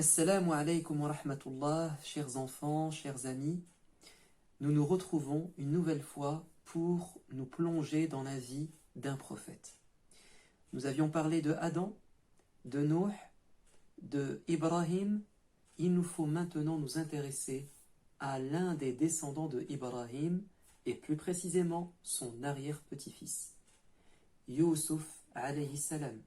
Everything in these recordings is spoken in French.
Assalamu alaikum wa rahmatullah, chers enfants, chers amis. Nous nous retrouvons une nouvelle fois pour nous plonger dans la vie d'un prophète. Nous avions parlé de Adam, de Nuh, de Ibrahim. Il nous faut maintenant nous intéresser à l'un des descendants de Ibrahim, et plus précisément son arrière-petit-fils, Yusuf alayhi salam.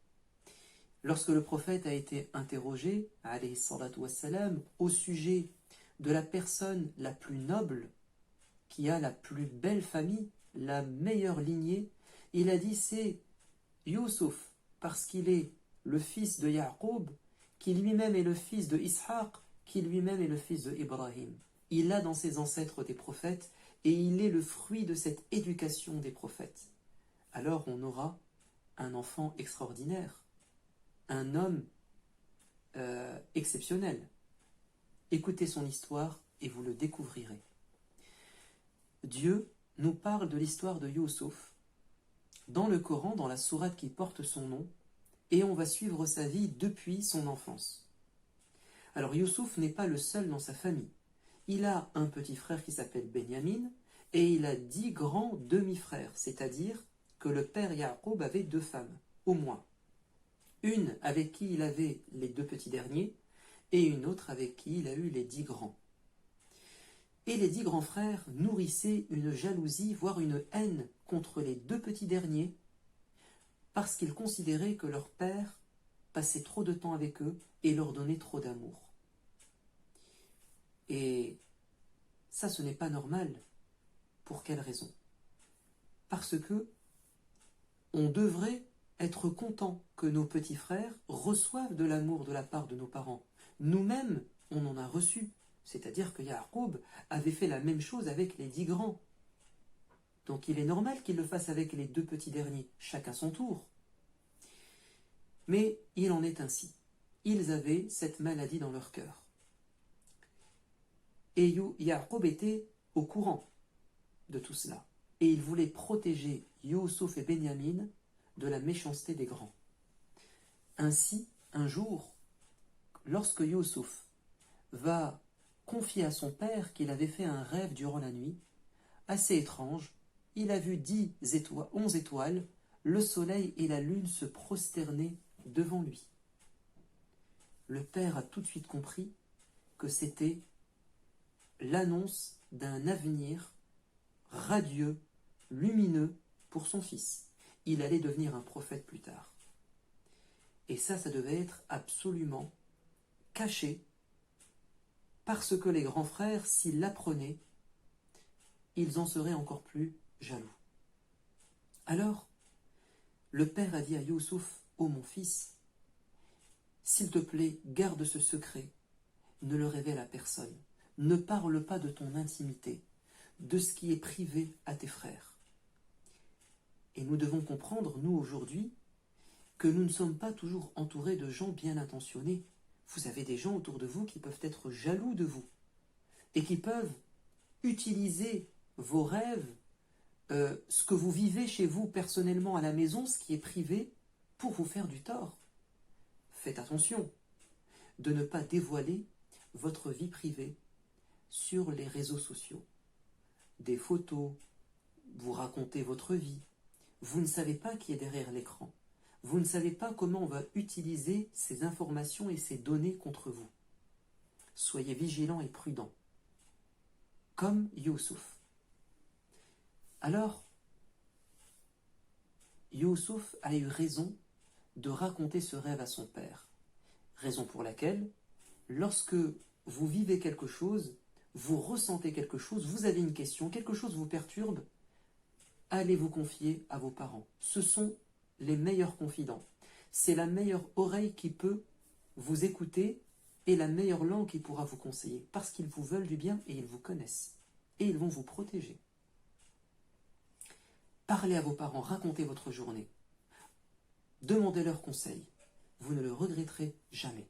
Lorsque le prophète a été interrogé, alayhi salatu wassalam, au sujet de la personne la plus noble, qui a la plus belle famille, la meilleure lignée, il a dit c'est Yusuf, parce qu'il est le fils de Yaqub, qui lui-même est le fils de Ishaq, qui lui-même est le fils de Ibrahim. Il a dans ses ancêtres des prophètes, et il est le fruit de cette éducation des prophètes. Alors on aura un enfant extraordinaire, un homme exceptionnel. Écoutez son histoire et vous le découvrirez. Dieu nous parle de l'histoire de Yusuf dans le Coran, dans la sourate qui porte son nom, et on va suivre sa vie depuis son enfance. Alors Yusuf n'est pas le seul dans sa famille. Il a un petit frère qui s'appelle Benyamin, et il a 10 grands demi-frères, c'est-à-dire que le père Yaqub avait 2 femmes, au moins. Une avec qui il avait les 2 petits derniers, et une autre avec qui il a eu les 10 grands. Et les 10 grands frères nourrissaient une jalousie, voire une haine contre les 2 petits derniers, parce qu'ils considéraient que leur père passait trop de temps avec eux et leur donnait trop d'amour. Et ça, ce n'est pas normal. Pour quelle raison? Parce que on devrait être content que nos petits frères reçoivent de l'amour de la part de nos parents. Nous-mêmes, on en a reçu. C'est-à-dire que Yaqub avait fait la même chose avec les 10 grands. Donc il est normal qu'il le fasse avec les 2 petits derniers, chacun son tour. Mais il en est ainsi. Ils avaient cette maladie dans leur cœur. Et Yaqub était au courant de tout cela. Et il voulait protéger Yusuf et Benyamin de la méchanceté des grands. Ainsi, un jour, lorsque Yusuf va confier à son père qu'il avait fait un rêve durant la nuit, assez étrange, il a vu 11 étoiles, le soleil et la lune se prosterner devant lui. Le père a tout de suite compris que c'était l'annonce d'un avenir radieux, lumineux pour son fils. Il allait devenir un prophète plus tard. Et ça devait être absolument caché, parce que les grands frères, s'ils l'apprenaient, ils en seraient encore plus jaloux. Alors, le père a dit à Yusuf, « Oh mon fils, s'il te plaît, garde ce secret, ne le révèle à personne, ne parle pas de ton intimité, de ce qui est privé à tes frères. » Et nous devons comprendre, nous aujourd'hui, que nous ne sommes pas toujours entourés de gens bien intentionnés. Vous avez des gens autour de vous qui peuvent être jaloux de vous et qui peuvent utiliser vos rêves, ce que vous vivez chez vous personnellement à la maison, ce qui est privé, pour vous faire du tort. Faites attention de ne pas dévoiler votre vie privée sur les réseaux sociaux. Des photos, vous racontez votre vie. Vous ne savez pas qui est derrière l'écran. Vous ne savez pas comment on va utiliser ces informations et ces données contre vous. Soyez vigilants et prudents. Comme Yusuf. Alors, Yusuf a eu raison de raconter ce rêve à son père. Raison pour laquelle, lorsque vous vivez quelque chose, vous ressentez quelque chose, vous avez une question, quelque chose vous perturbe, allez vous confier à vos parents. Ce sont les meilleurs confidents. C'est la meilleure oreille qui peut vous écouter et la meilleure langue qui pourra vous conseiller, parce qu'ils vous veulent du bien et ils vous connaissent. Et ils vont vous protéger. Parlez à vos parents, racontez votre journée. Demandez leurs conseils. Vous ne le regretterez jamais.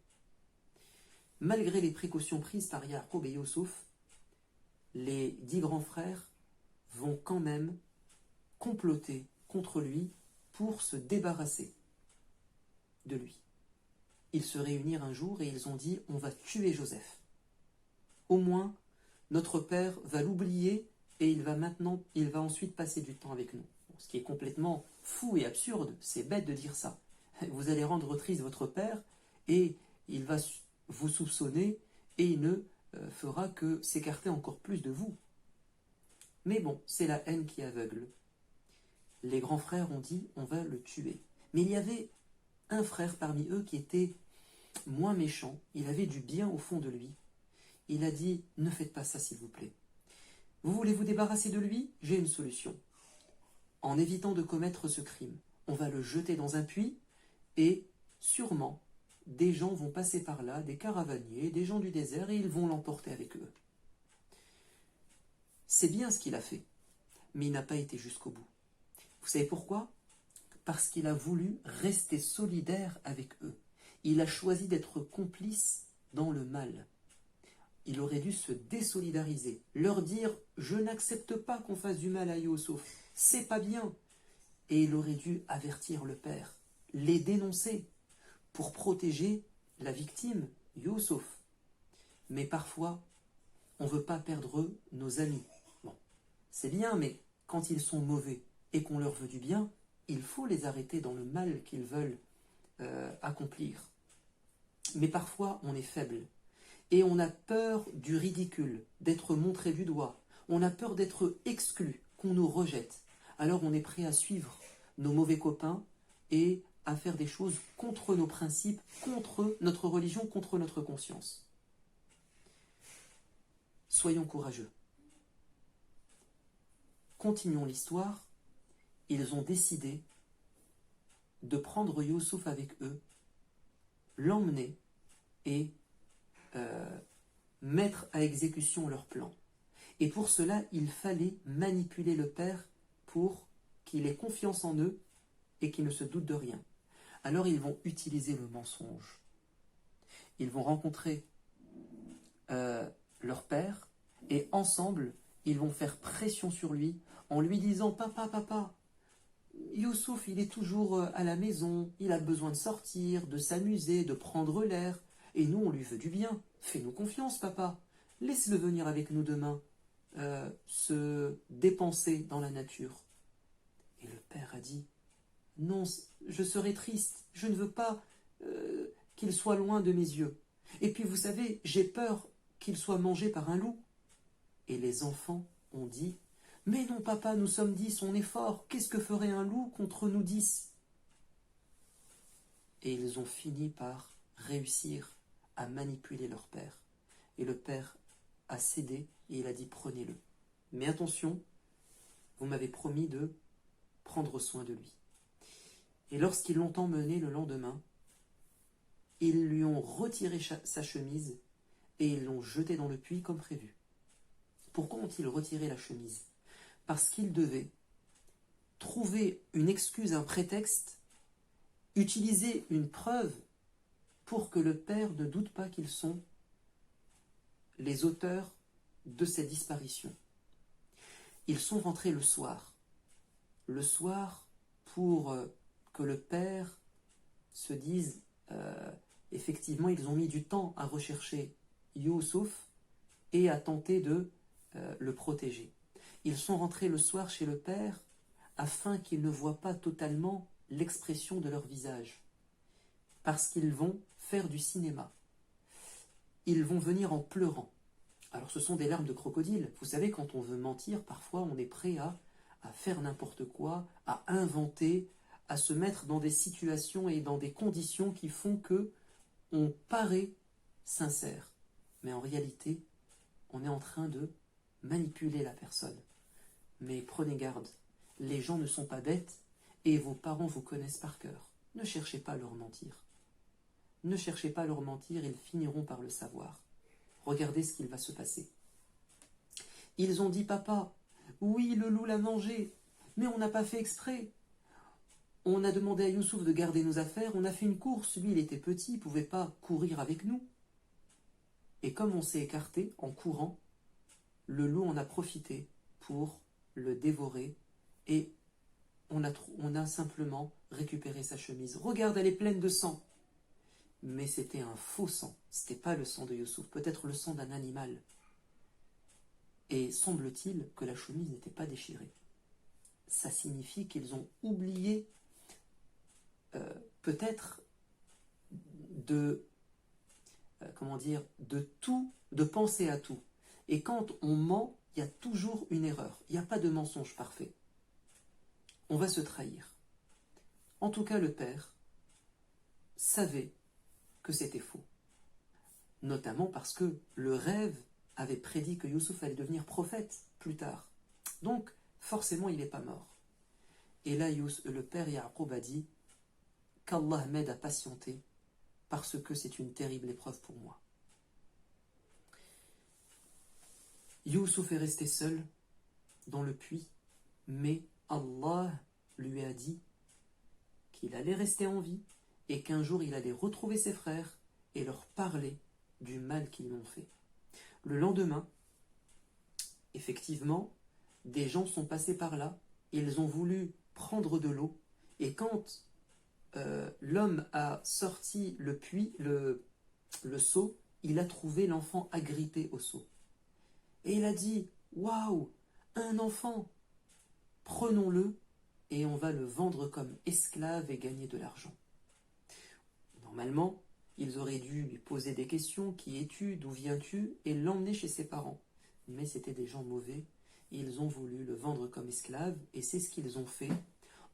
Malgré les précautions prises par Yaqub et Yusuf, les 10 grands frères vont quand même comploter contre lui pour se débarrasser de lui. ils se réunirent un jour et ils ont dit « On va tuer Joseph. Au moins, notre père va l'oublier et il va ensuite passer du temps avec nous. » Ce qui est complètement fou et absurde, c'est bête de dire ça. Vous allez rendre triste votre père et il va vous soupçonner et il ne fera que s'écarter encore plus de vous. Mais bon, c'est la haine qui aveugle. Les grands frères ont dit on va le tuer. Mais il y avait un frère parmi eux qui était moins méchant, il avait du bien au fond de lui. Il a dit ne faites pas ça s'il vous plaît. Vous voulez vous débarrasser de lui? J'ai une solution. En évitant de commettre ce crime, on va le jeter dans un puits et sûrement des gens vont passer par là, des caravaniers, des gens du désert, et ils vont l'emporter avec eux. C'est bien ce qu'il a fait, mais il n'a pas été jusqu'au bout. Vous savez pourquoi? Parce qu'il a voulu rester solidaire avec eux. Il a choisi d'être complice dans le mal. Il aurait dû se désolidariser, leur dire « Je n'accepte pas qu'on fasse du mal à Youssouf, c'est pas bien ». Et il aurait dû avertir le père, les dénoncer pour protéger la victime, Youssouf. Mais parfois, on ne veut pas perdre nos amis. Bon, c'est bien, mais quand ils sont mauvais et qu'on leur veut du bien, il faut les arrêter dans le mal qu'ils veulent accomplir. Mais parfois, on est faible. Et on a peur du ridicule, d'être montré du doigt. On a peur d'être exclu, qu'on nous rejette. Alors on est prêt à suivre nos mauvais copains et à faire des choses contre nos principes, contre notre religion, contre notre conscience. Soyons courageux. Continuons l'histoire. Ils ont décidé de prendre Youssouf avec eux, l'emmener et mettre à exécution leur plan. Et pour cela, il fallait manipuler le père pour qu'il ait confiance en eux et qu'il ne se doute de rien. Alors ils vont utiliser le mensonge. Ils vont rencontrer leur père et ensemble, ils vont faire pression sur lui en lui disant « Papa, papa, Youssouf, il est toujours à la maison, il a besoin de sortir, de s'amuser, de prendre l'air. Et nous, on lui veut du bien. Fais-nous confiance, papa. Laisse-le venir avec nous demain, se dépenser dans la nature. » Et le père a dit « Non, je serai triste. Je ne veux pas qu'il soit loin de mes yeux. Et puis, vous savez, j'ai peur qu'il soit mangé par un loup. » Et les enfants ont dit « Mais non, papa, nous sommes 10, on est forts. Qu'est-ce que ferait un loup contre nous 10 ?» Et ils ont fini par réussir à manipuler leur père. Et le père a cédé et il a dit « Prenez-le. Mais attention, vous m'avez promis de prendre soin de lui. » Et lorsqu'ils l'ont emmené le lendemain, ils lui ont retiré sa chemise et ils l'ont jeté dans le puits comme prévu. Pourquoi ont-ils retiré la chemise? Parce qu'ils devaient trouver une excuse, un prétexte, utiliser une preuve pour que le père ne doute pas qu'ils sont les auteurs de cette disparition. Ils sont rentrés le soir pour que le père se dise effectivement ils ont mis du temps à rechercher Youssouf et à tenter de le protéger. Ils sont rentrés le soir chez le père afin qu'il ne voie pas totalement l'expression de leur visage, parce qu'ils vont faire du cinéma. Ils vont venir en pleurant. Alors ce sont des larmes de crocodile. Vous savez, quand on veut mentir, parfois on est prêt à faire n'importe quoi, à inventer, à se mettre dans des situations et dans des conditions qui font que on paraît sincère. Mais en réalité, on est en train de manipuler la personne. Mais prenez garde, les gens ne sont pas bêtes et vos parents vous connaissent par cœur. Ne cherchez pas à leur mentir. Ne cherchez pas à leur mentir, ils finiront par le savoir. Regardez ce qu'il va se passer. Ils ont dit « Papa, oui, le loup l'a mangé, mais on n'a pas fait exprès. On a demandé à Youssouf de garder nos affaires, on a fait une course, lui il était petit, il ne pouvait pas courir avec nous. » Et comme on s'est écarté en courant, le loup en a profité pour le dévorer et on a simplement récupéré sa chemise. « Regarde, elle est pleine de sang. » mais c'était un faux sang. C'était pas le sang de Youssouf, peut-être le sang d'un animal. Et semble-t-il que la chemise n'était pas déchirée. Ça signifie qu'ils ont oublié peut-être de de tout, de penser à tout. Et quand on ment, il y a toujours une erreur. Il n'y a pas de mensonge parfait. On va se trahir. En tout cas, le père savait que c'était faux. Notamment parce que le rêve avait prédit que Youssouf allait devenir prophète plus tard. Donc, forcément, il n'est pas mort. Et là, le père Ya'qub a dit qu'Allah m'aide à patienter parce que c'est une terrible épreuve pour moi. Youssouf est resté seul dans le puits, mais Allah lui a dit qu'il allait rester en vie et qu'un jour il allait retrouver ses frères et leur parler du mal qu'ils lui ont fait. Le lendemain, effectivement, des gens sont passés par là, ils ont voulu prendre de l'eau, et quand l'homme a sorti le puits, le seau, il a trouvé l'enfant agrippé au seau. Et il a dit « Waouh, un enfant, prenons-le et on va le vendre comme esclave et gagner de l'argent. » Normalement, ils auraient dû lui poser des questions, qui es-tu, d'où viens-tu, et l'emmener chez ses parents. Mais c'était des gens mauvais, ils ont voulu le vendre comme esclave, et c'est ce qu'ils ont fait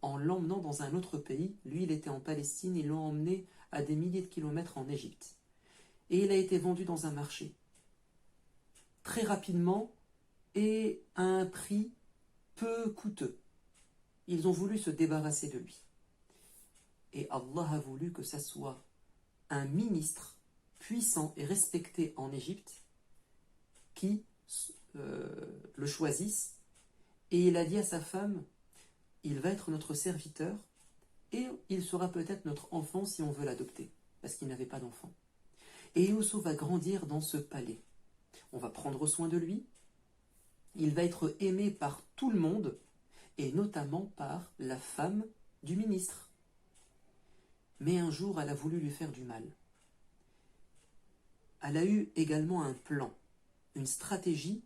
en l'emmenant dans un autre pays. Lui, il était en Palestine, ils l'ont emmené à des milliers de kilomètres en Égypte. Et il a été vendu dans un marché, très rapidement, et à un prix peu coûteux. Ils ont voulu se débarrasser de lui. Et Allah a voulu que ça soit un ministre puissant et respecté en Égypte qui le choisisse. Et il a dit à sa femme, il va être notre serviteur et il sera peut-être notre enfant si on veut l'adopter, parce qu'il n'avait pas d'enfant. Et Youssouf va grandir dans ce palais. On va prendre soin de lui. Il va être aimé par tout le monde, et notamment par la femme du ministre. Mais un jour, elle a voulu lui faire du mal. Elle a eu également un plan, une stratégie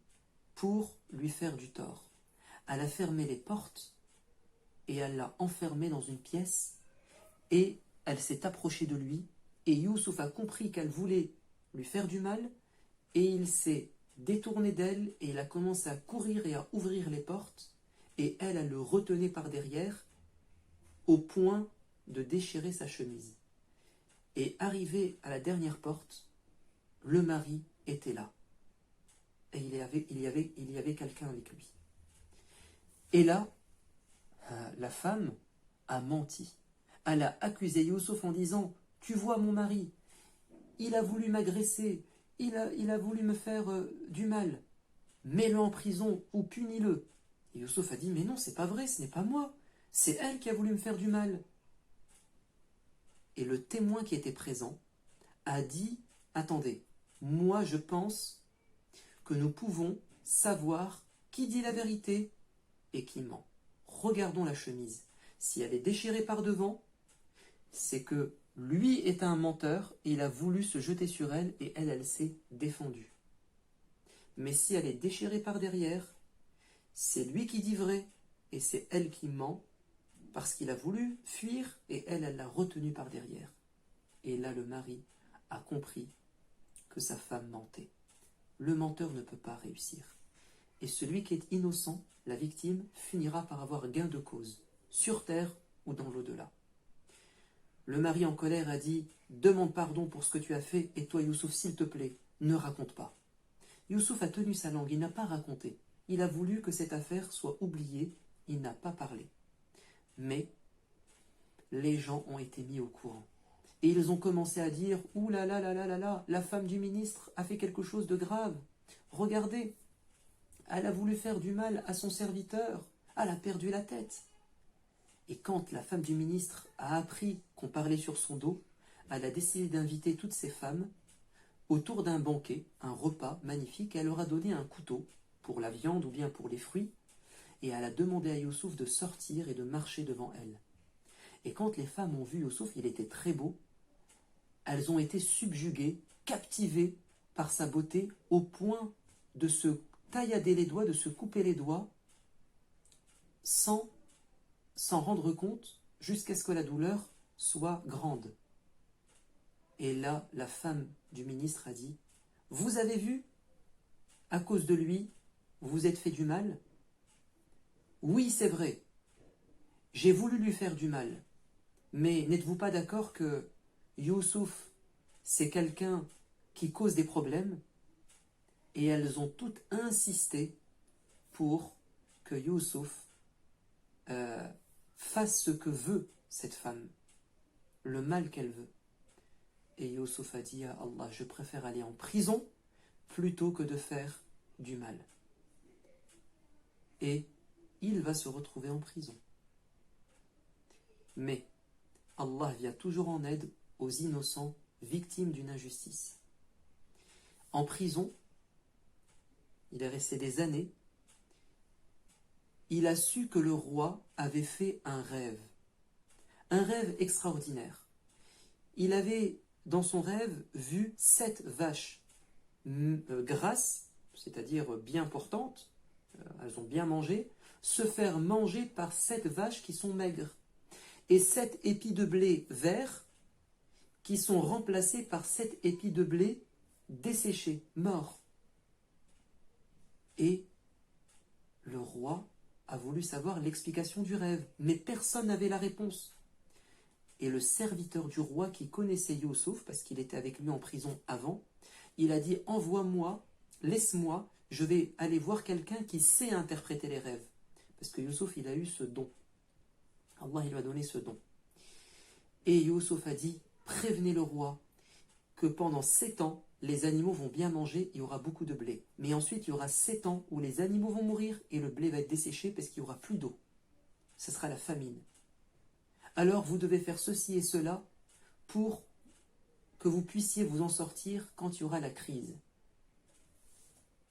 pour lui faire du tort. Elle a fermé les portes et elle l'a enfermé dans une pièce et elle s'est approchée de lui et Youssouf a compris qu'elle voulait lui faire du mal et il s'est détourné d'elle et il a commencé à courir et à ouvrir les portes et elle le retenait par derrière au point de déchirer sa chemise. Et arrivé à la dernière porte, le mari était là. Et il y avait quelqu'un avec lui. Et là, la femme a menti. Elle a accusé Youssouf en disant « Tu vois mon mari, il a voulu m'agresser, il a voulu me faire du mal. Mets-le en prison ou punis-le. » Et Youssouf a dit « Mais non, c'est pas vrai, ce n'est pas moi. C'est elle qui a voulu me faire du mal. » Et le témoin qui était présent a dit « Attendez, moi je pense que nous pouvons savoir qui dit la vérité et qui ment. Regardons la chemise. Si elle est déchirée par devant, c'est que lui est un menteur et il a voulu se jeter sur elle et elle s'est défendue. Mais si elle est déchirée par derrière, c'est lui qui dit vrai et c'est elle qui ment parce qu'il a voulu fuir et elle l'a retenu par derrière. » Et là, le mari a compris que sa femme mentait. Le menteur ne peut pas réussir. Et celui qui est innocent, la victime, finira par avoir gain de cause, sur terre ou dans l'au-delà. Le mari en colère a dit « Demande pardon pour ce que tu as fait, et toi Youssouf, s'il te plaît, ne raconte pas. » Youssouf a tenu sa langue, il n'a pas raconté. Il a voulu que cette affaire soit oubliée, il n'a pas parlé. Mais les gens ont été mis au courant. Et ils ont commencé à dire « Ouh là là là là là là, la femme du ministre a fait quelque chose de grave. Regardez, elle a voulu faire du mal à son serviteur, elle a perdu la tête. » Et quand la femme du ministre a appris qu'on parlait sur son dos, elle a décidé d'inviter toutes ces femmes autour d'un banquet, un repas magnifique, et elle leur a donné un couteau pour la viande ou bien pour les fruits, et elle a demandé à Youssouf de sortir et de marcher devant elle. Et quand les femmes ont vu Youssouf, il était très beau, elles ont été subjuguées, captivées par sa beauté, au point de se taillader les doigts, de se couper les doigts, sans s'en rendre compte, jusqu'à ce que la douleur soit grande. Et là, la femme du ministre a dit, « Vous avez vu, à cause de lui, vous vous êtes fait du mal ? Oui, c'est vrai, j'ai voulu lui faire du mal, mais n'êtes-vous pas d'accord que Youssouf, c'est quelqu'un qui cause des problèmes ?» Et elles ont toutes insisté pour que Youssouf fasse ce que veut cette femme, le mal qu'elle veut. Et Youssouf a dit à Allah, je préfère aller en prison plutôt que de faire du mal. Et il va se retrouver en prison. Mais Allah vient toujours en aide aux innocents victimes d'une injustice. En prison, il est resté des années, il a su que le roi avait fait un rêve extraordinaire. Il avait, dans son rêve, vu 7 vaches grasses, c'est-à-dire bien portantes, elles ont bien mangé, se faire manger par 7 vaches qui sont maigres, et 7 épis de blé verts qui sont remplacés par 7 épis de blé desséchés, morts. Et le roi a voulu savoir l'explication du rêve, mais personne n'avait la réponse. Et le serviteur du roi qui connaissait Youssouf, parce qu'il était avec lui en prison avant, il a dit, envoie-moi, laisse-moi, je vais aller voir quelqu'un qui sait interpréter les rêves. Parce que Youssouf, il a eu ce don. Allah, il lui a donné ce don. Et Youssouf a dit, prévenez le roi que pendant 7 ans, les animaux vont bien manger, il y aura beaucoup de blé. Mais ensuite, il y aura 7 ans où les animaux vont mourir et le blé va être desséché parce qu'il n'y aura plus d'eau. Ce sera la famine. Alors, vous devez faire ceci et cela pour que vous puissiez vous en sortir quand il y aura la crise.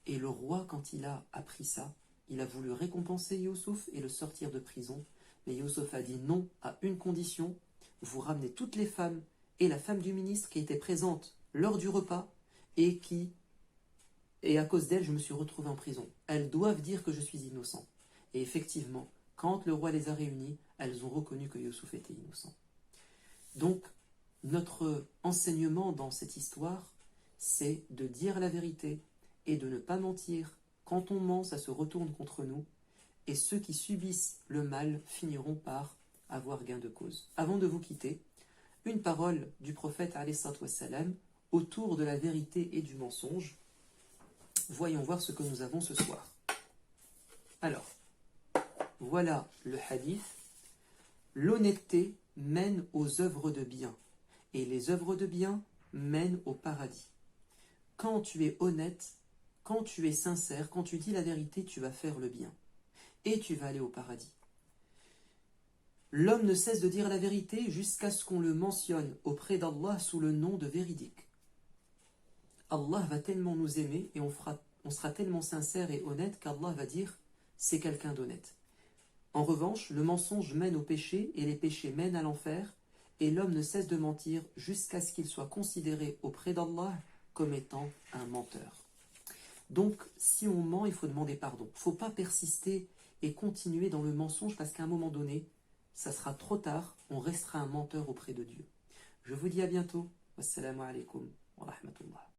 Et le roi, quand il a appris ça, il a voulu récompenser Youssouf et le sortir de prison. Mais Youssouf a dit non à une condition, vous ramenez toutes les femmes et la femme du ministre qui était présente lors du repas et à cause d'elle, je me suis retrouvé en prison. Elles doivent dire que je suis innocent. Et effectivement, quand le roi les a réunies, elles ont reconnu que Youssouf était innocent. Donc, notre enseignement dans cette histoire, c'est de dire la vérité et de ne pas mentir. Quand on ment, ça se retourne contre nous. Et ceux qui subissent le mal finiront par avoir gain de cause. Avant de vous quitter, une parole du prophète alayhi wassalam autour de la vérité et du mensonge. Voyons voir ce que nous avons ce soir. Alors, voilà le hadith. L'honnêteté mène aux œuvres de bien, et les œuvres de bien mènent au paradis. Quand tu es honnête, quand tu es sincère, quand tu dis la vérité, tu vas faire le bien, et tu vas aller au paradis. L'homme ne cesse de dire la vérité jusqu'à ce qu'on le mentionne auprès d'Allah sous le nom de véridique. Allah va tellement nous aimer et on sera tellement sincère et honnête qu'Allah va dire c'est quelqu'un d'honnête. En revanche, le mensonge mène au péché et les péchés mènent à l'enfer et l'homme ne cesse de mentir jusqu'à ce qu'il soit considéré auprès d'Allah comme étant un menteur. Donc, si on ment, il faut demander pardon. Il ne faut pas persister et continuer dans le mensonge parce qu'à un moment donné, ça sera trop tard, on restera un menteur auprès de Dieu. Je vous dis à bientôt. Wassalamu alaikum wa rahmatullah.